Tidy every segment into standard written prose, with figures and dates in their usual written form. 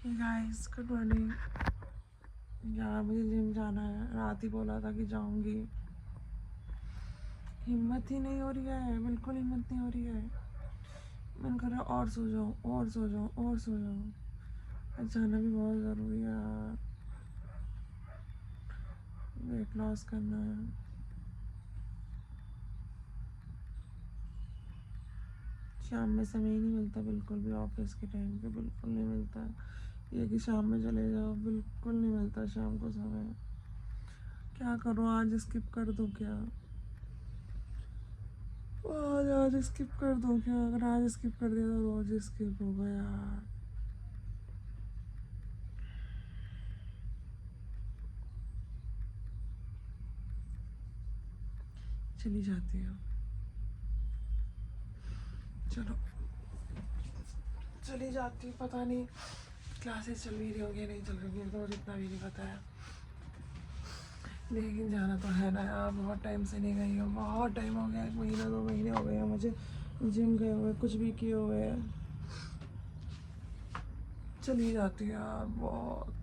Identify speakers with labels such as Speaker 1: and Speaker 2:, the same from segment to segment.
Speaker 1: Guys good morning. यार मुझे gym जाना है, रात ही बोला था कि जाऊंगी। हिम्मत ही नहीं हो रही है, बिल्कुल हिम्मत नहीं हो रही है। मन कर रहा है और सो जाऊं और सो जाऊं और सो जाऊं। जाना भी बहुत ज़रूरी है यार, वेट लॉस करना है। शाम में समय ही नहीं मिलता बिल्कुल भी, ऑफिस के टाइम पे बिल्कुल नहीं मिलता। ये कि शाम में चले जाओ, बिल्कुल नहीं मिलता शाम को समय। क्या करूँ, आज स्किप कर दूँ क्या? आज स्किप कर दूँ क्या? अगर आज स्किप कर दिया तो रोज स्किप होगा यार। चली जाती हूँ, चलो चली जाती हूँ। पता नहीं क्लासेस चल भी रही होंगी नहीं चल रही होंगी, तो इतना भी नहीं पता है। लेकिन जाना तो है ना यार, बहुत टाइम से नहीं गई हूँ, बहुत टाइम हो गया, 1 महीना 2 महीने हो गए हैं मुझे जिम गए हुए, कुछ भी किए हुए हैं। चली जाती है यार, बहुत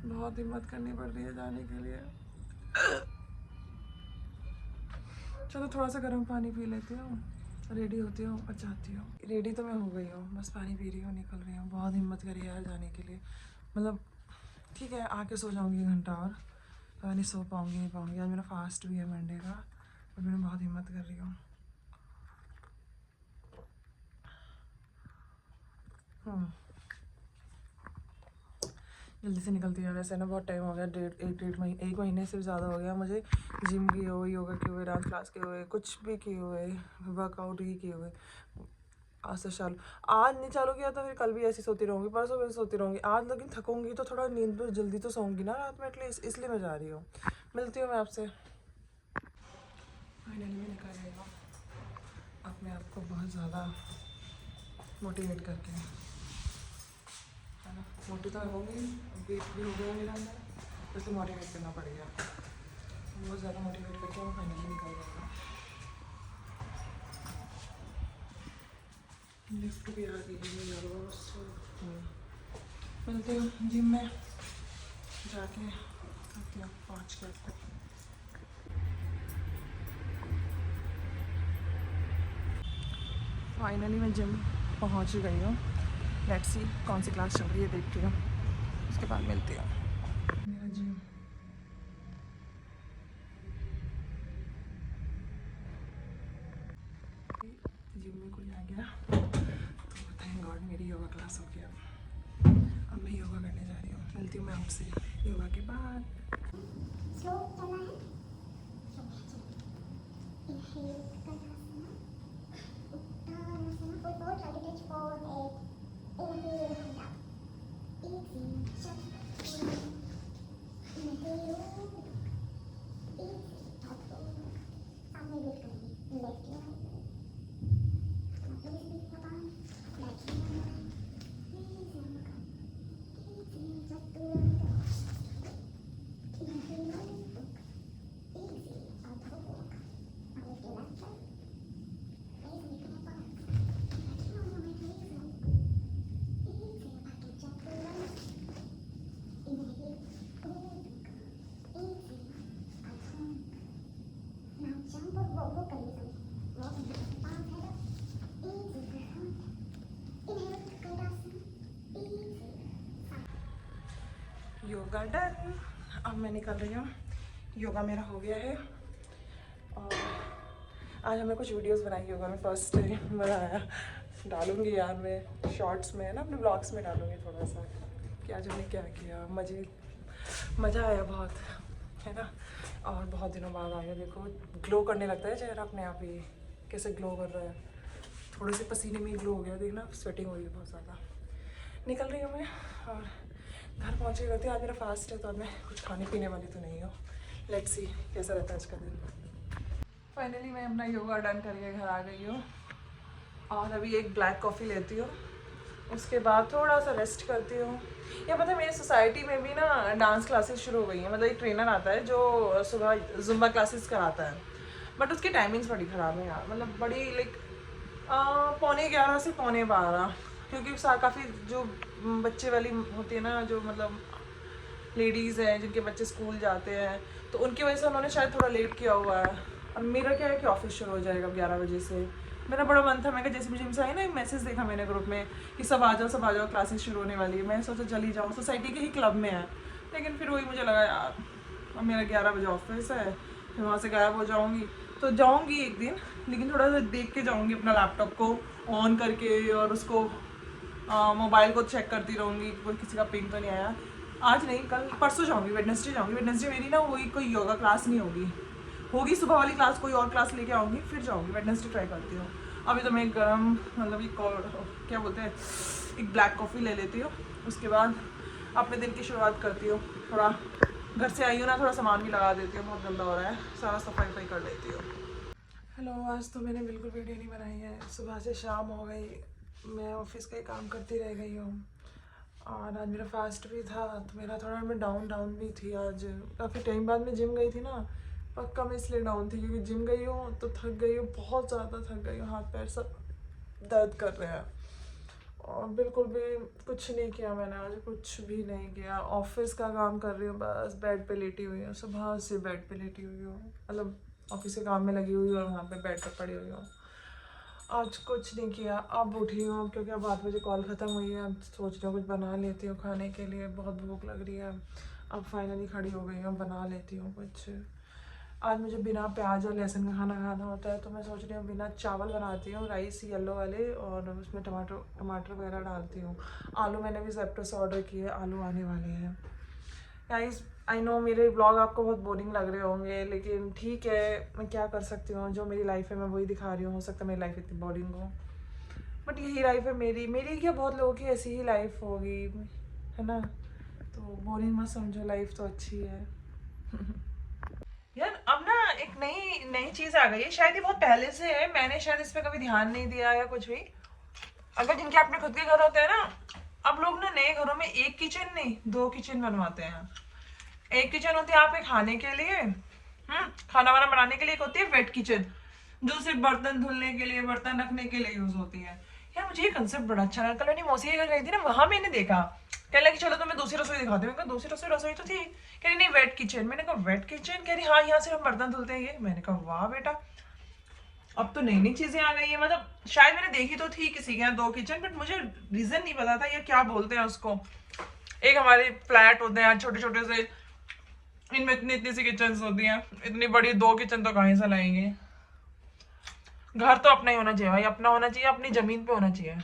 Speaker 1: बहुत हिम्मत करनी पड़ रही है जाने के लिए। चलो थोड़ा सा गर्म पानी पी लेती हूँ, रेडी होती हूँ और जाती हूँ। रेडी तो मैं हो गई हूँ, बस पानी पी रही हूँ, निकल रही हूँ। बहुत हिम्मत करी यार जाने के लिए। मतलब ठीक है, आके सो जाऊँगी 1 घंटा और, पता नहीं सो पाऊँगी नहीं पाऊँगी। आज मेरा फास्ट भी है मंडे का, और मैं बहुत हिम्मत कर रही हूँ। जल्दी से निकलती है। वैसे ना बहुत टाइम हो गया, 1 महीने से भी ज़्यादा हो गया मुझे जिम किए हुए, योगा किए हुए, डांस क्लास किए हुए, कुछ भी किए हुए, वर्कआउट ही किए हुए। आज से चालू, आज नहीं चालू किया तो फिर कल भी ऐसी सोती रहूँगी, परसों भी सोती रहूँगी। आज लेकिन थकूँगी तो थोड़ा नींद में जल्दी तो सोऊंगी ना रात में एटलीस्ट, इसलिए मैं जा रही हूँ। मिलती हूँ मैं आपसे। फाइनली मैं निकल रही हूँ अपने आप को बहुत ज़्यादा मोटिवेट करके, है ना। मोटी तो होगी, वेट भी हो गया मेरा अंदर, तो मोटिवेट करना पड़ेगा। बहुत ज़्यादा मोटिवेट करके मैं फाइनली निकल जाऊँगा। लिफ्ट भी आ गई है, मिलते हो जिम में जाके, करती हूँ 5 के तक। फाइनली मैं जिम पहुँच गई हूँ। लेट्स सी कौन सी क्लास चल रही है, देखती हूँ, उसके बाद मिलती हूँ। मेरा जिम में कोई आ गया तो थैंक गॉड मेरी योगा क्लास हो गया। अब मैं योगा करने जा रही हूँ, मिलती हूँ मैं आपसे योगा के बाद।
Speaker 2: स्लो चलना है। इनहेल करना, उत्तानासना, put forward, try to touch forehead. Inhale, hand up. Easy, shut. Inhale, easy, thoughtful. सामने लिफ्ट होगी, लेफ्ट या राइट। Easy, अपन, लेफ्ट या right. Easy, upon, easy, shut to the door. Inhale, easy, thoughtful. Now lift your left leg. Raise and lift your upper leg. Touch your right leg. Easy, back to jump to the right. Inhale, easy, thoughtful. Now jump और वो करिए सब। Walk and palm head up. Easy, good. Inhale, Kondasan. Easy.
Speaker 1: Yoga done. अब मैं निकल रही हूँ, योगा मेरा हो गया है। और आज हमने कुछ वीडियोस बनाई योगा में, फर्स्ट टाइम बनाया। डालूंगी यार मैं शॉर्ट्स में, है ना, अपने ब्लॉग्स में डालूंगी थोड़ा सा कि आज हमने क्या किया। मज़ा आया बहुत, है ना। और बहुत दिनों बाद आया, देखो ग्लो करने लगता है चेहरा अपने आप ही, कैसे ग्लो कर रहा है। थोड़े से पसीने में ग्लो हो गया, देखना स्वेटिंग हो रही है बहुत ज़्यादा। निकल रही हूँ मैं और घर पहुँच के करती हूँ। आज मेरा फास्ट है तो आज मैं कुछ खाने पीने वाली तो नहीं हूँ। लेट्स सी कैसा रहता है आज का दिन। फाइनली मैं अपना योगा डन करके घर आ गई हूँ और अभी एक ब्लैक कॉफ़ी लेती हूँ, उसके बाद थोड़ा सा रेस्ट करती हूँ। या पता है मेरी सोसाइटी में भी ना डांस क्लासेस शुरू हो गई हैं। मतलब एक ट्रेनर आता है जो सुबह जुम्बा क्लासेस कराता है, बट उसकी टाइमिंग्स बड़ी ख़राब है यार। मतलब बड़ी लाइक 11:45 से 11:45, क्योंकि काफ़ी जो बच्चे वाली होती है ना, जो मतलब लेडीज़ हैं जिनके बच्चे स्कूल जाते हैं, तो उनकी वजह से उन्होंने शायद थोड़ा लेट किया हुआ है। और मेरा क्या है कि ऑफिस शुरू हो जाएगा 11 बजे से। मेरा बड़ा मन था, मैं कहा जैसे जिम से आई ना, एक मैसेज देखा मैंने ग्रुप में कि सब आ जाओ क्लासेस शुरू होने वाली है। मैं सोचा चली जाऊँ, सोसाइटी के ही क्लब में है, लेकिन फिर वही मुझे लगा यार अब मेरा 11 बजे ऑफिस है, फिर वहाँ से गायब हो जाऊँगी। तो जाऊँगी एक दिन, लेकिन थोड़ा सा देख के जाऊँगी, अपना लैपटॉप को ऑन करके और उसको मोबाइल को चेक करती रहूँगी कोई किसी का पिंग तो नहीं आया। आज नहीं, कल परसों जाऊँगी, वेडनेसडे जाऊँगी। वेडनेसडे मेरी ना वही कोई योगा क्लास नहीं होगी सुबह वाली क्लास, कोई और क्लास लेके आऊँगी, फिर जाऊँगी। वेडनेसडे ट्राई करती हूँ। अभी तो मैं गरम मतलब क्या बोलते हैं, एक ब्लैक कॉफ़ी ले लेती हूँ, उसके बाद अपने दिन की शुरुआत करती हूँ। थोड़ा घर से आई हूँ ना, थोड़ा सामान भी लगा देती हूँ, बहुत गंदा हो रहा है, सारा सफाई कर लेती हूँ। हेलो, आज तो मैंने बिल्कुल वीडियो नहीं बनाई है, सुबह से शाम हो गई, मैं ऑफिस का ही काम करती रह गई हूँ। और आज मेरा फास्ट भी था, तो मेरा थोड़ा मैं डाउन भी थी। आज काफ़ी टाइम बाद मैं जिम गई थी ना, पक्का मैं इसलिए डाउन थी क्योंकि जिम गई हूँ तो थक गई हूँ, बहुत ज़्यादा थक गई हूँ, हाथ पैर सब दर्द कर रहे हैं। और बिल्कुल भी कुछ नहीं किया मैंने आज, कुछ भी नहीं किया। ऑफिस का काम कर रही हूँ, बस बेड पे लेटी हुई हूँ, सुबह से बेड पे लेटी हुई हूँ, मतलब ऑफिस के काम में लगी हुई हूँ और वहाँ पे बेड पर पड़ी हुई हूँ। आज कुछ नहीं किया। अब उठी हूँ क्योंकि अब 8 बजे कॉल ख़त्म हुई है, अब सोच रही हूँ कुछ बना लेती हूँ खाने के लिए, बहुत भूख लग रही है। अब फाइनली खड़ी हो गई हूँ, बना लेती हूँ कुछ। आज मुझे बिना प्याज और लहसुन का खाना खाना होता है, तो मैं सोच रही हूँ बिना चावल बनाती हूँ, राइस येलो वाले, और उसमें टमाटर वगैरह डालती हूँ। आलू मैंने भी ज़ेप्टो से ऑर्डर किए, आलू आने वाले हैं। गाइस आई नो मेरे ब्लॉग आपको बहुत बोरिंग लग रहे होंगे, लेकिन ठीक है, मैं क्या कर सकती हूँ, जो मेरी लाइफ है मैं वही दिखा रही हूँ। हो सकता है मेरी लाइफ इतनी बोरिंग हो, बट यही लाइफ है मेरी क्या, बहुत लोगों की ऐसी ही लाइफ होगी, है ना। तो बोरिंग मत समझो, लाइफ तो अच्छी है। यार अब ना एक नई नई चीज़ आ गई है, शायद ये बहुत पहले से है, मैंने शायद इस पर कभी ध्यान नहीं दिया या कुछ भी। अगर जिनके अपने खुद के घर होते हैं ना, अब लोग ना नए घरों में एक किचन नहीं 2 किचन बनवाते हैं। एक किचन होती है आपके खाने के लिए, खाना वाना बनाने के लिए। एक होती है वेट किचन, जो सिर्फ बर्तन धुलने के लिए, बर्तन रखने के लिए यूज होती है। यार मुझे ये कंसेप्ट बड़ा अच्छा लगा। कल मैंने मौसी के घर गई थी ना, वहां मैंने देखा, कहने लगी चलो तुम्हें दूसरी रसोई दिखाती हूँ। दूसरी रसोई तो थी, कह रही नहीं वेट किचन। मैंने कहा वेट किचन, कह रही हाँ यहाँ से हम बर्तन धुलते हैं ये। मैंने कहा वाह बेटा, अब तो नई नई चीजें आ गई है। मतलब शायद मैंने देखी तो थी किसी के यहाँ 2 किचन, बट मुझे रीजन नहीं पता था ये क्या बोलते हैं उसको। एक हमारे फ्लैट होते हैं छोटे छोटे से, इनमें इतनी इतनी सी किचन होती हैं, इतनी बड़ी 2 किचन तो कहीं से लाएंगे। घर तो अपना ही होना चाहिए भाई, अपना होना चाहिए, अपनी जमीन पे होना चाहिए।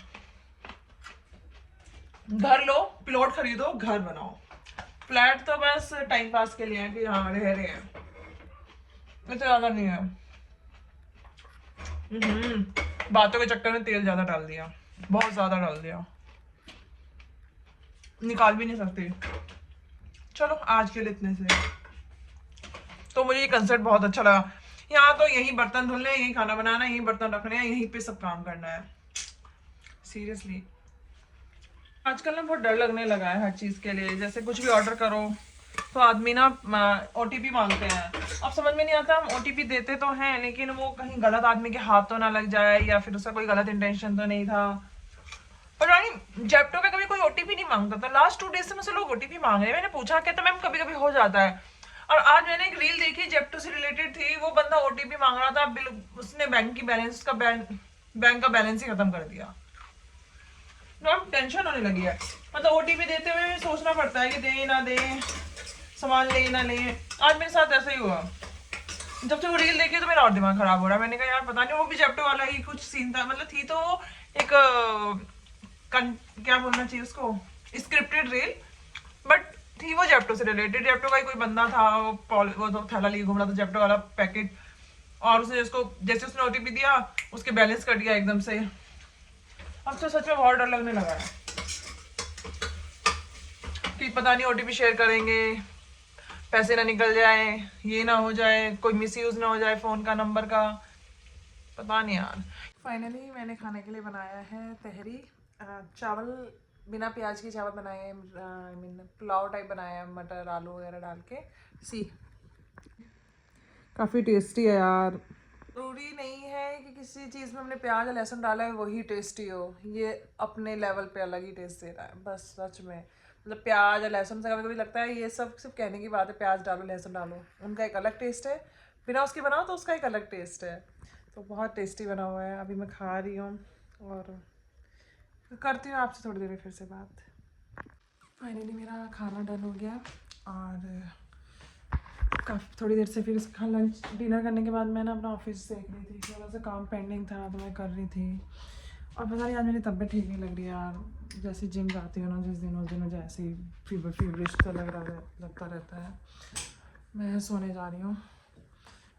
Speaker 1: घर लो, प्लॉट खरीदो, घर बनाओ। फ्लैट तो बस टाइम पास के लिए है कि हाँ रह रहे हैं, इससे ज्यादा नहीं है। बातों के चक्कर में तेल ज्यादा डाल दिया, बहुत ज्यादा डाल दिया, निकाल भी नहीं सकती। चलो आज के लिए इतने से। तो मुझे ये कंसेप्ट बहुत अच्छा लगा। यहाँ तो यही बर्तन धुलने, यही खाना बनाना, यही बर्तन रखने हैं, यहीं पे सब काम करना है। सीरियसली आजकल ना बहुत डर लगने लगा है हर चीज के लिए। जैसे कुछ भी ऑर्डर करो तो आदमी ना OTP मांगते हैं। अब समझ में नहीं आता, हम OTP देते तो हैं, लेकिन वो कहीं गलत आदमी के हाथ तो ना लग जाए, या फिर उसका कोई गलत इंटेंशन तो नहीं था। पर रानी जेप्टो पे कभी कोई OTP नहीं मांगता था, लास्ट 2 डेज से मुझसे लोग OTP मांग रहे हैं। मैंने पूछा क्या, तो मैम कभी कभी हो जाता है। और आज मैंने एक रील देखी जेप्टो से रिलेटेड थी, वो बंदा OTP मांग रहा था, उसने बैंक का बैलेंस ही खत्म कर दिया। टेंशन होने लगी है, मतलब OTP देते हुए सोचना पड़ता है कि दे ना दे, सामान ले ना ले। आज मेरे साथ ऐसा ही हुआ, जब से वो रील देखी तो मेरा और दिमाग खराब हो रहा है। मैंने कहा यार पता नहीं, वो भी जेप्टो वाला ही कुछ सीन था, मतलब थी तो एक क्या बोलना चाहिए उसको, स्क्रिप्टेड रील, बट थी वो जेप्टो से रिलेटेड। जेप्टो का ही कोई बंदा था, वो तो थैला लिए घूम रहा था जेप्टो वाला पैकेट, और उसने जैसे उसने OTP दिया, उसके बैलेंस कट गया एकदम से। अब तो सच में बहुत डर लगने लगा है कि पता नहीं OTP शेयर करेंगे, पैसे ना निकल जाए, ये ना हो जाए, कोई मिसयूज ना हो जाए फोन का, नंबर का, पता नहीं यार। फाइनली मैंने खाने के लिए बनाया है तहरी, चावल बिना प्याज के चावल बनाए हैं, आई मीन पुलाव टाइप बनाया है, मटर आलू वगैरह डाल के। काफ़ी टेस्टी है यार, ज़रूरी नहीं है कि किसी चीज़ में हमने प्याज या लहसुन डाला है वही टेस्टी हो, ये अपने लेवल पे अलग ही टेस्ट दे रहा है बस। सच में मतलब प्याज या लहसुन से कभी कभी लगता है ये सब सिर्फ कहने की बात है, प्याज डालो लहसुन डालो, उनका एक अलग टेस्ट है, बिना उसके बनाओ तो उसका एक अलग टेस्ट है। तो बहुत टेस्टी बना हुआ है, अभी मैं खा रही हूँ और करती हूँ आपसे थोड़ी देर में फिर से बात। फाइनली मेरा खाना डन हो गया और काफ़ी थोड़ी देर से फिर इसका लंच डिनर करने के बाद मैं ना अपना ऑफिस देख रही थी, थोड़ा सा काम पेंडिंग था तो मैं कर रही थी। और पता नहीं आज मेरी तबीयत ठीक नहीं लग रही है यार, जैसे जिम जाती हूँ ना जिस दिन उस दिन मुझे ऐसे ही फीवरिश सा लगता रहता है। मैं सोने जा रही हूँ,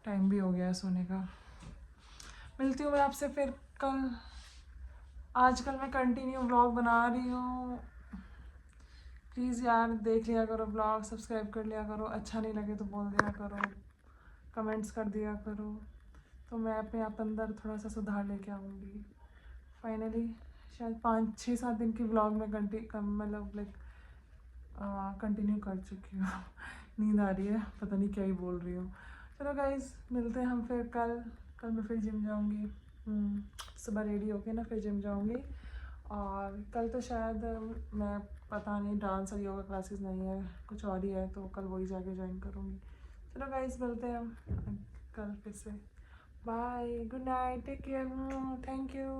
Speaker 1: टाइम भी हो गया है सोने का। मिलती हूँ मैं आपसे फिर कल। आजकल मैं कंटिन्यू व्लॉग बना रही हूँ, प्लीज़ यार देख लिया करो ब्लॉग, सब्सक्राइब कर लिया करो, अच्छा नहीं लगे तो बोल दिया करो, कमेंट्स कर दिया करो, तो मैं अपने आप अंदर थोड़ा सा सुधार लेके आऊँगी। फाइनली शायद 5-6-7 दिन की व्लॉग में मतलब लाइक कंटिन्यू कर चुकी हूँ। नींद आ रही है, पता नहीं क्या ही बोल रही हूँ। चलो गाइज मिलते हैं हम फिर कल मैं फिर जिम जाऊँगी। सुबह रेडी होके ना फिर जिम जाऊँगी। और कल तो शायद मैं पता नहीं डांस और योगा क्लासेस नहीं है, कुछ और ही है, तो कल वही जाके ज्वाइन करूँगी। चलो गाइज मिलते हैं हम कल फिर से। Bye, good night, take care, thank you.